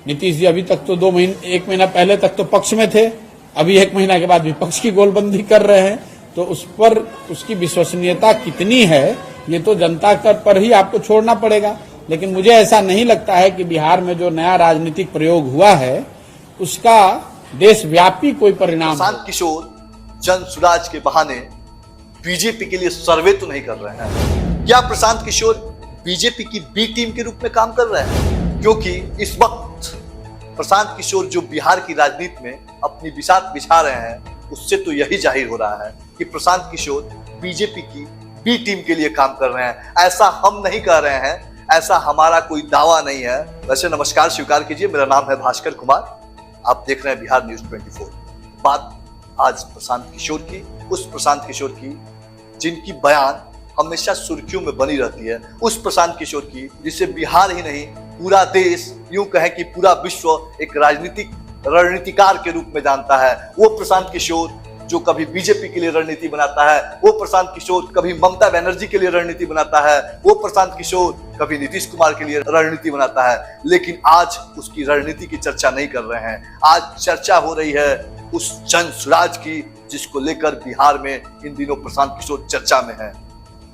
नीतीश जी अभी तक तो 1 महीना पहले तक तो पक्ष में थे, अभी 1 महीना के बाद विपक्ष की गोलबंदी कर रहे हैं, तो उस पर उसकी विश्वसनीयता कितनी है ये तो जनता पर ही आपको छोड़ना पड़ेगा। लेकिन मुझे ऐसा नहीं लगता है कि बिहार में जो नया राजनीतिक प्रयोग हुआ है उसका देशव्यापी कोई परिणाम। प्रशांत किशोर जन सुराज के बहाने बीजेपी के लिए सर्वे तो नहीं कर रहे हैं। क्या प्रशांत किशोर बीजेपी की बी टीम के रूप में काम कर रहे हैं? क्योंकि इस वक्त प्रशांत किशोर जो बिहार की राजनीति में अपनी बिसात बिछा रहे हैं उससे तो यही जाहिर हो रहा है कि प्रशांत किशोर बीजेपी की बी टीम के लिए काम कर रहे हैं। ऐसा हम नहीं कह रहे हैं, ऐसा हमारा कोई दावा नहीं है। वैसे नमस्कार स्वीकार कीजिए, मेरा नाम है भास्कर कुमार, आप देख रहे हैं बिहार न्यूज 24। बात आज प्रशांत किशोर की, उस प्रशांत किशोर की जिनकी बयान हमेशा सुर्खियों में बनी रहती है, उस प्रशांत किशोर की जिसे बिहार ही नहीं पूरा देश, यूं कहें कि पूरा विश्व एक राजनीतिक रणनीतिकार के रूप में जानता है। वो प्रशांत किशोर जो कभी बीजेपी के लिए रणनीति बनाता है, वो प्रशांत किशोर कभी ममता बनर्जी के लिए रणनीति बनाता है, वो प्रशांत किशोर कभी नीतीश कुमार के लिए रणनीति बनाता है। लेकिन आज उसकी रणनीति की चर्चा नहीं कर रहे हैं, आज चर्चा हो रही है उस जन सुराज की जिसको लेकर बिहार में इन दिनों प्रशांत किशोर चर्चा में है।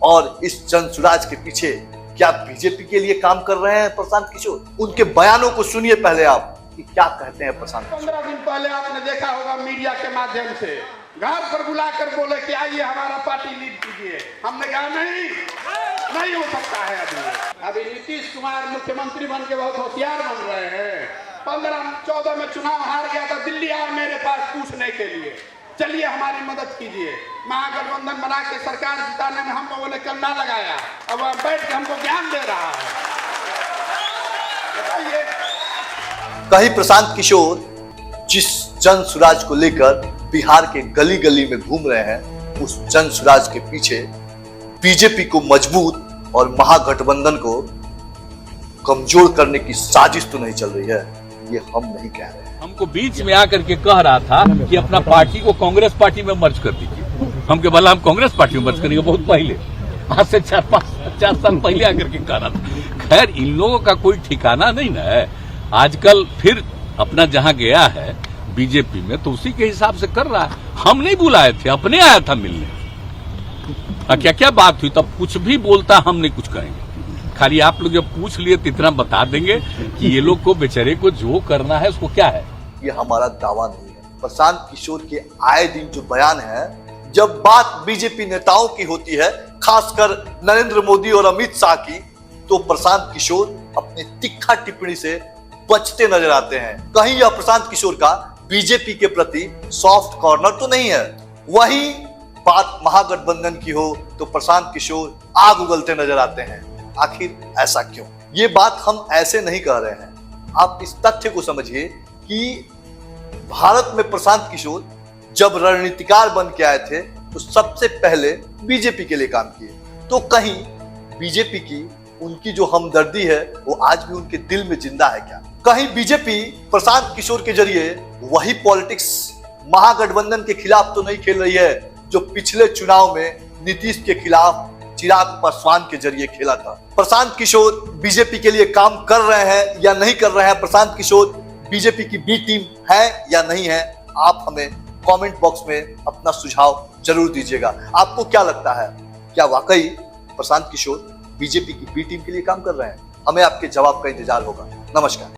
और इस जन सुराज के पीछे क्या बीजेपी के लिए काम कर रहे हैं प्रशांत किशोर? उनके बयानों को सुनिए पहले आप कि क्या कहते हैं प्रशांत किशोर। 15 दिन पहले आपने देखा होगा मीडिया के माध्यम से घर पर बुलाकर बोले कि आइए हमारा पार्टी लीड कीजिए। हमने कहा नहीं हो सकता है। अभी नीतीश कुमार मुख्यमंत्री बन के बहुत होशियार बन रहे हैं। 15-14 में चुनाव हार गया था, दिल्ली आया मेरे पास पूछने के लिए, चलिए हमारी मदद कीजिए। महागठबंधन बना के सरकार जिताने में हम लोगों ने कल ना लगाया, अब बैठ के हमको ज्ञान दे रहा है। बताइए, कहीं प्रशांत किशोर जिस जन सुराज को लेकर बिहार के गली गली में घूम रहे हैं, उस जन सुराज के पीछे बीजेपी को मजबूत और महागठबंधन को कमजोर करने की साजिश तो नहीं चल रही है, ये हम नहीं कह रहे हैं। हमको बीच में आकर के कह रहा था कि अपना पार्टी को कांग्रेस पार्टी में मर्ज कर दीजिए। हमके बोला हम कांग्रेस पार्टी में मर्ज करेंगे, बहुत पहले, आज से 4 साल पहले आकर के कह रहा था। खैर इन लोगों का कोई ठिकाना नहीं ना है। आजकल फिर अपना जहां गया है बीजेपी में तो उसी के हिसाब से कर रहा है। हम नहीं बुलाए थे, अपने आया था मिलने। क्या क्या बात हुई तब कुछ भी बोलता, हम नहीं कुछ करेंगे। खाली आप लोग जब पूछ लिए तो इतना बता देंगे कि ये लोग को बेचारे को जो करना है उसको क्या है। ये हमारा दावा नहीं है। प्रशांत किशोर के आए दिन जो बयान है, जब बात बीजेपी नेताओं की होती है, खासकर नरेंद्र मोदी और अमित शाह की, तो प्रशांत किशोर अपनी तिखा टिप्पणी से बचते नजर आते हैं। कहीं यह प्रशांत किशोर का बीजेपी के प्रति सॉफ्ट कॉर्नर तो नहीं है। वहीं बात महागठबंधन की हो तो प्रशांत किशोर आग उगलते नजर आते हैं। आखिर ऐसा क्यों? ये बात हम ऐसे नहीं कह रहे हैं। आप इस तथ्य को समझिए कि भारत में प्रशांत किशोर जब रणनीतिकार बन के आए थे तो सबसे पहले बीजेपी के लिए काम किए। तो कहीं बीजेपी की उनकी जो हमदर्दी है वो आज भी उनके दिल में जिंदा है क्या? कहीं बीजेपी प्रशांत किशोर के जरिए वही पॉलिटिक्स महागठबंधन के खिलाफ तो नहीं खेल रही है जो पिछले चुनाव में नीतीश के खिलाफ चिराग पासवान के जरिए खेला था। प्रशांत किशोर बीजेपी के लिए काम कर रहे हैं या नहीं कर रहे हैं, प्रशांत किशोर बीजेपी की बी टीम है या नहीं है, आप हमें कमेंट बॉक्स में अपना सुझाव जरूर दीजिएगा। आपको क्या लगता है, क्या वाकई प्रशांत किशोर बीजेपी की बी टीम के लिए काम कर रहे हैं? हमें आपके जवाब का इंतजार होगा। नमस्कार।